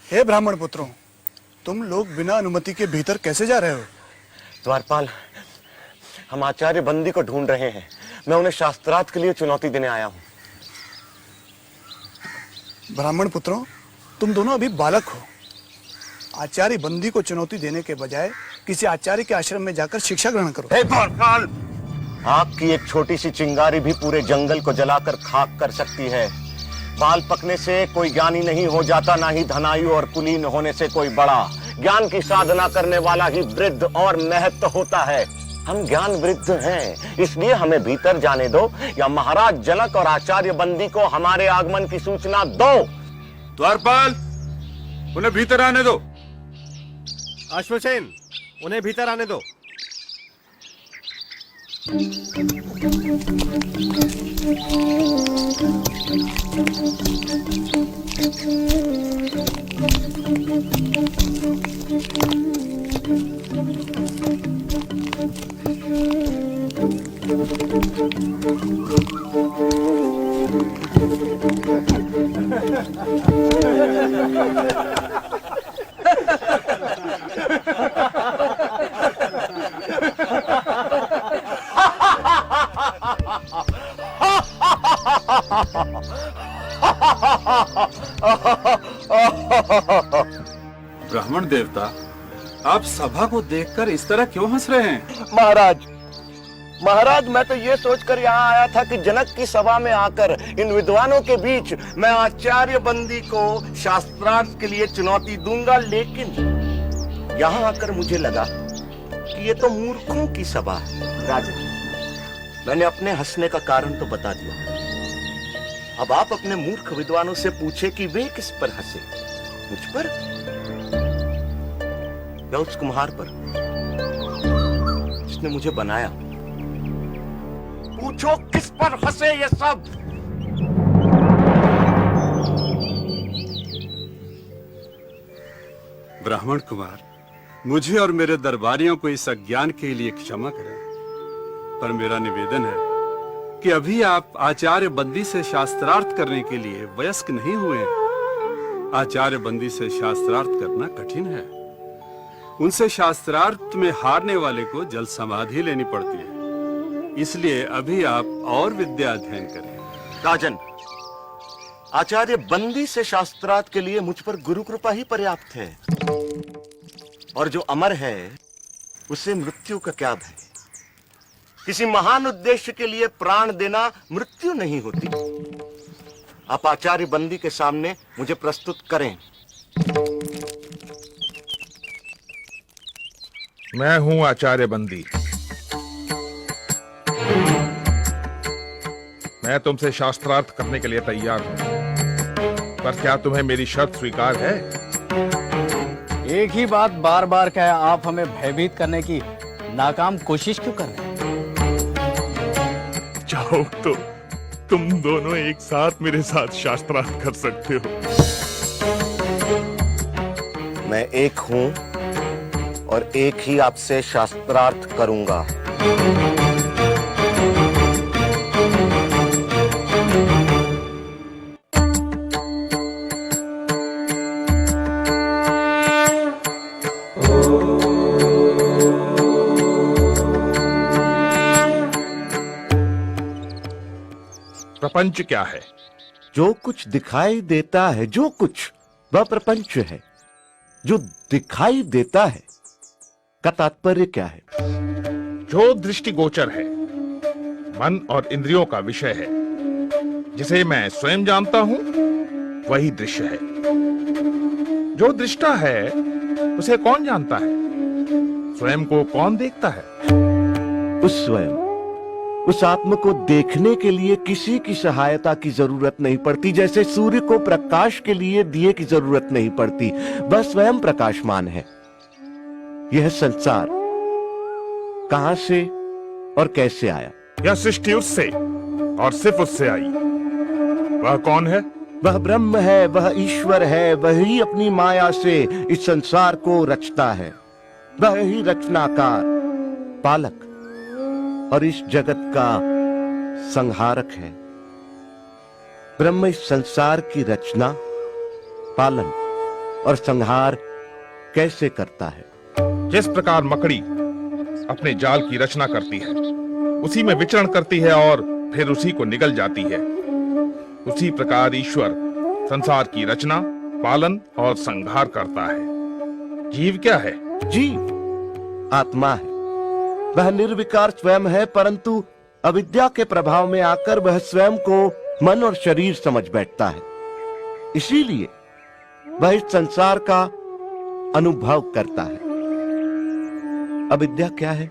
हे ब्राह्मण पुत्रों, तुम लोग बिना अनुमति के भीतर कैसे जा रहे हो? द्वारपाल, हम आचार्य बंदी को ढूंढ रहे हैं। मैं उन्हें शास्त्रार्थ के लिए चुनौती देने आया हूं। ब्राह्मण पुत्रों, तुम दोनों अभी बालक हो। आचार्य बंदी को चुनौती देने के बजाय किसी आचार्य के आश्रम में जाकर शिक्षा ग्रहण करो। हे द्वारपाल, आग की एक छोटी सी चिंगारी भी पूरे जंगल को जलाकर खाक कर सकती है। बाल पकने से कोई ज्ञानी नहीं हो जाता, ना ही धनायु और कुलीन होने से कोई बड़ा। ज्ञान की साधना करने वाला ही वृद्ध और महत्व होता है। हम ज्ञान वृद्ध हैं, इसलिए हमें भीतर जाने दो, या महाराज जनक और आचार्य बंदी को हमारे आगमन की सूचना दो। द्वारपाल, उन्हें भीतर आने दो। अश्वसेन, उन्हें भीतर आने दो। ब्राह्मण देवता, आप सभा को देखकर इस तरह क्यों हंस रहे हैं? महाराज, मैं तो ये सोचकर यहाँ आया था कि जनक की सभा में आकर इन विद्वानों के बीच मैं आचार्य बंदी को शास्त्रार्थ के लिए चुनौती दूंगा, लेकिन यहाँ आकर मुझे लगा कि ये तो मूर्खों की सभा है। राजन, मैंने अपने हंसने का कारण तो बता दिया। अब आप अपने मूर्ख विद्वानों से पूछे कि वे किस पर हंसे। मुझ पर या उस कुम्हार पर जिसने मुझे बनाया? पूछो किस पर हंसे ये सब। ब्राह्मण कुमार, मुझे और मेरे दरबारियों को इस अज्ञान के लिए क्षमा करें, पर मेरा निवेदन है कि अभी आप आचार्य बंदी से शास्त्रार्थ करने के लिए वयस्क नहीं हुए हैं। आचार्य बंदी से शास्त्रार्थ करना कठिन है। उनसे शास्त्रार्थ में हारने वाले को जल समाधि लेनी पड़ती है। इसलिए अभी आप और विद्या अध्ययन करें। राजन, आचार्य बंदी से शास्त्रार्थ के लिए मुझ पर गुरु कृपा ही पर्याप्त है, और जो अमर है उसे मृत्यु का क्या भय। किसी महान उद्देश्य के लिए प्राण देना मृत्यु नहीं होती। आप आचार्य बंदी के सामने मुझे प्रस्तुत करें। मैं हूं आचार्य बंदी। मैं तुमसे शास्त्रार्थ करने के लिए तैयार हूं, पर क्या तुम्हें मेरी शर्त स्वीकार है? एक ही बात बार बार कहे आप हमें भयभीत करने की नाकाम कोशिश क्यों कर रहे हैं? चाहो तो तुम दोनों एक साथ मेरे साथ शास्त्रार्थ कर सकते हो। मैं एक हूं और एक ही आपसे शास्त्रार्थ करूंगा। प्रपंच क्या है? जो कुछ दिखाई देता है, जो कुछ, वह प्रपंच है। जो दिखाई देता है का तात्पर्य क्या है? जो दृष्टिगोचर है, मन और इंद्रियों का विषय है, जिसे मैं स्वयं जानता हूं, वही दृश्य है। जो दृष्टा है उसे कौन जानता है? स्वयं को कौन देखता है? उस स्वयं, उस आत्मा को देखने के लिए किसी की सहायता की जरूरत नहीं पड़ती। जैसे सूर्य को प्रकाश के लिए दिए की जरूरत नहीं पड़ती, वह स्वयं प्रकाशमान है। यह संसार कहां से और कैसे आया? यह सृष्टि उससे और सिर्फ उससे आई। वह कौन है? वह ब्रह्म है, वह ईश्वर है। वही अपनी माया से इस संसार को रचता है। वह ही रचनाकार, पालक और इस जगत का संहारक है। ब्रह्म इस संसार की रचना, पालन और संहार कैसे करता है। जिस प्रकार मकड़ी अपने जाल की रचना करती है, उसी में विचरण करती है और फिर उसी को निगल जाती है, उसी प्रकार ईश्वर संसार की रचना, पालन और संहार करता है। जीव क्या है? जीव आत्मा है। वह निर्विकार स्वयं है, परंतु अविद्या के प्रभाव में आकर वह स्वयं को मन और शरीर समझ बैठता है। इसीलिए वह इस संसार का अनुभव करता है। अविद्या क्या है?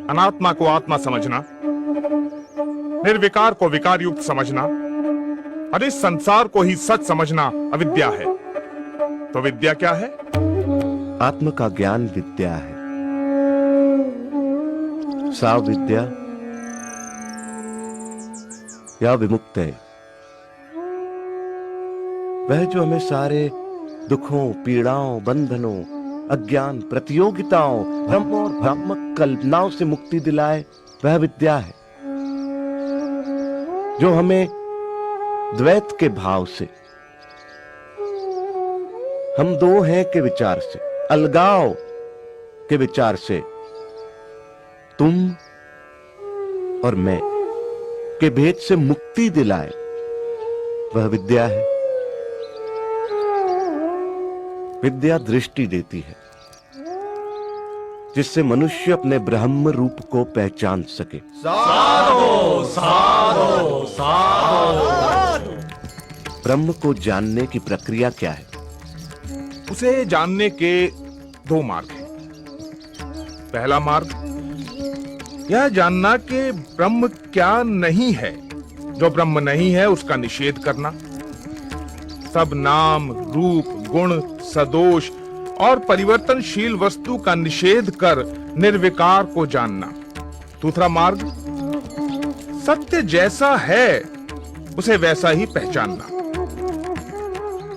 अनात्मा को आत्मा समझना, निर्विकार को विकार युक्त समझना और इस संसार को ही सच समझना अविद्या है। तो विद्या क्या है? आत्म का ज्ञान विद्या है। सा विद्या या विमुक्त है वह जो हमें सारे दुखों, पीड़ाओं, बंधनों, अज्ञान, प्रतियोगिताओं, भ्रम और भ्रामक कल्पनाओं से मुक्ति दिलाए, वह विद्या है। जो हमें द्वैत के भाव से, हम दो हैं के विचार से, अलगाव के विचार से, तुम और मैं के भेद से मुक्ति दिलाए, वह विद्या है। विद्या दृष्टि देती है, जिससे मनुष्य अपने ब्रह्म रूप को पहचान सके। साधो साधो साधो। ब्रह्म को जानने की प्रक्रिया क्या है? उसे जानने के दो मार्ग हैं। पहला मार्ग यह जानना कि ब्रह्म क्या नहीं है। जो ब्रह्म नहीं है उसका निषेध करना। सब नाम, रूप, गुण, सदोष और परिवर्तनशील वस्तु का निषेध कर निर्विकार को जानना। दूसरा मार्ग सत्य जैसा है उसे वैसा ही पहचानना।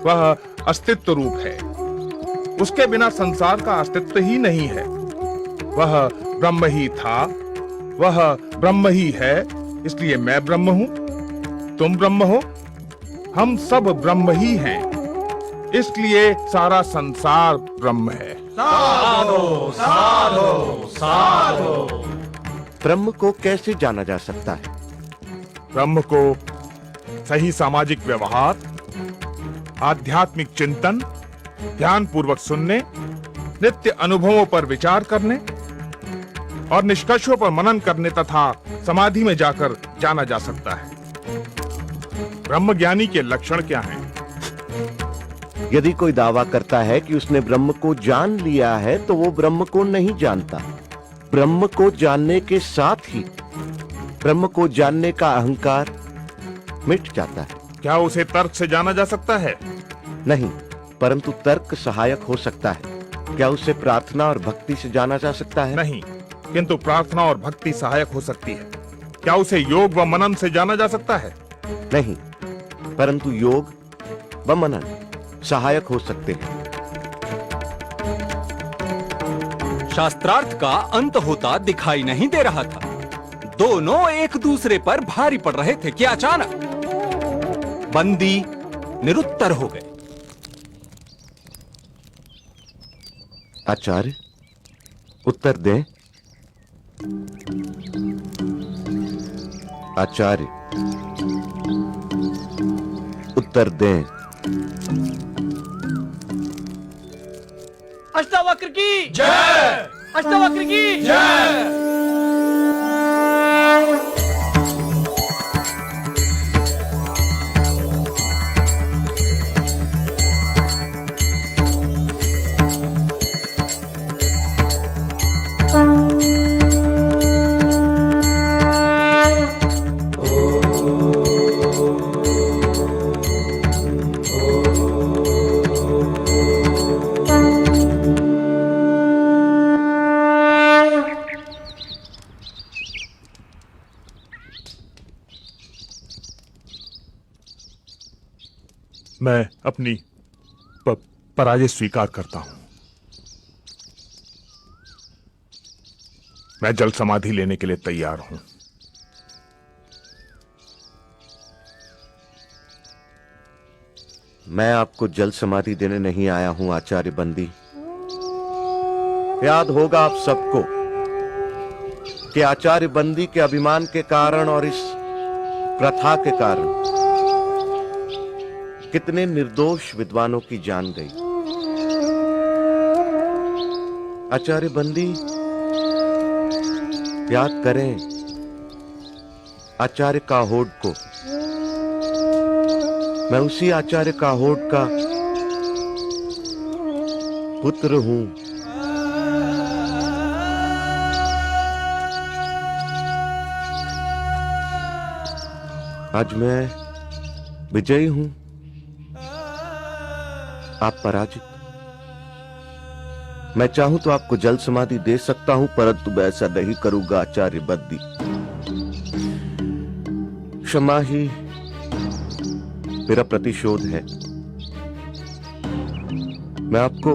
वह अस्तित्व रूप है, उसके बिना संसार का अस्तित्व ही नहीं है। वह ब्रह्म ही था, वह ब्रह्म ही है, इसलिए मैं ब्रह्म हूं, तुम ब्रह्म हो, हम सब ब्रह्म ही हैं, इसलिए सारा संसार ब्रह्म है। साधो साधो साधो। ब्रह्म को कैसे जाना जा सकता है? ब्रह्म को सही सामाजिक व्यवहार, आध्यात्मिक चिंतन, ध्यान पूर्वक सुनने, नित्य अनुभवों पर विचार करने और निष्कर्षों पर मनन करने तथा समाधि में जाकर जाना जा सकता है। ब्रह्म ज्ञानी के लक्षण क्या हैं? यदि कोई दावा करता है कि उसने ब्रह्म को जान लिया है, तो वो ब्रह्म को नहीं जानता। ब्रह्म को जानने के साथ ही ब्रह्म को जानने का अहंकार मिट जाता है। क्या उसे तर्क से जाना जा सकता है? नहीं, परंतु तर्क सहायक हो सकता है। क्या उसे प्रार्थना और भक्ति से जाना जा सकता है? नहीं, किंतु प्रार्थना और भक्ति सहायक हो सकती है। क्या उसे योग व मनन से जाना जा सकता है? नहीं, परंतु योग व मनन सहायक हो सकते हैं। शास्त्रार्थ का अंत होता दिखाई नहीं दे रहा था। दोनों एक दूसरे पर भारी पड़ रहे थे कि अचानक बंदी निरुत्तर हो गए। आचार्य, उत्तर दें। आचार्य, उत्तर दें। अष्टावक्र की जय। अष्टावक्र की जय। मैं अपनी पराजय स्वीकार करता हूं। मैं जल समाधि लेने के लिए तैयार हूं। मैं आपको जल समाधि देने नहीं आया हूं आचार्य बंदी। याद होगा आप सबको कि आचार्य बंदी के अभिमान के कारण और इस प्रथा के कारण कितने निर्दोष विद्वानों की जान गई। आचार्य बंदी, याद करें आचार्य काहोड को। मैं उसी आचार्य काहोड का पुत्र हूं। आज मैं विजयी हूं, आप पराजित। मैं चाहूं तो आपको जल समाधि दे सकता हूं, परंतु मैं ऐसा नहीं करूंगा आचार्य बंदी। क्षमा ही मेरा प्रतिशोध है। मैं आपको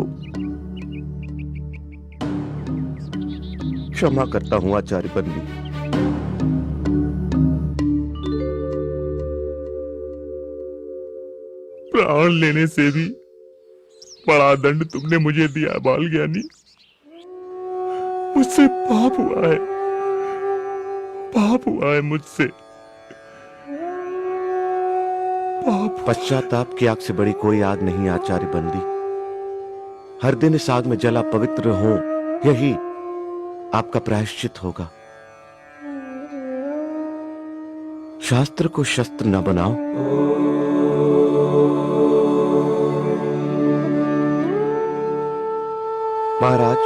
क्षमा करता हूं आचार्य बंदी। प्राण लेने से भी बड़ा दंड तुमने मुझे दिया बाल ज्ञानी। मुझसे पाप हुआ है, पाप हुआ है मुझसे पाप। पश्चाताप की आग से बड़ी कोई आग नहीं आचार्य बंदी। हर दिन इस आग में जला पवित्र हो, यही आपका प्रायश्चित होगा। शास्त्र को शस्त्र न बनाओ। महाराज,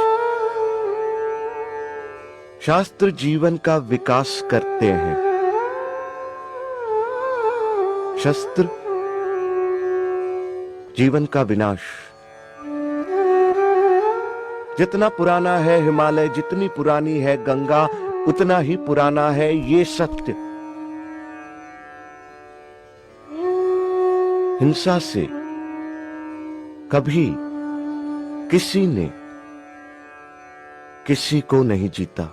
शास्त्र जीवन का विकास करते हैं, शस्त्र जीवन का विनाश। जितना पुराना है हिमालय, जितनी पुरानी है गंगा, उतना ही पुराना है ये सत्य। हिंसा से कभी किसी ने किसी को नहीं जीता।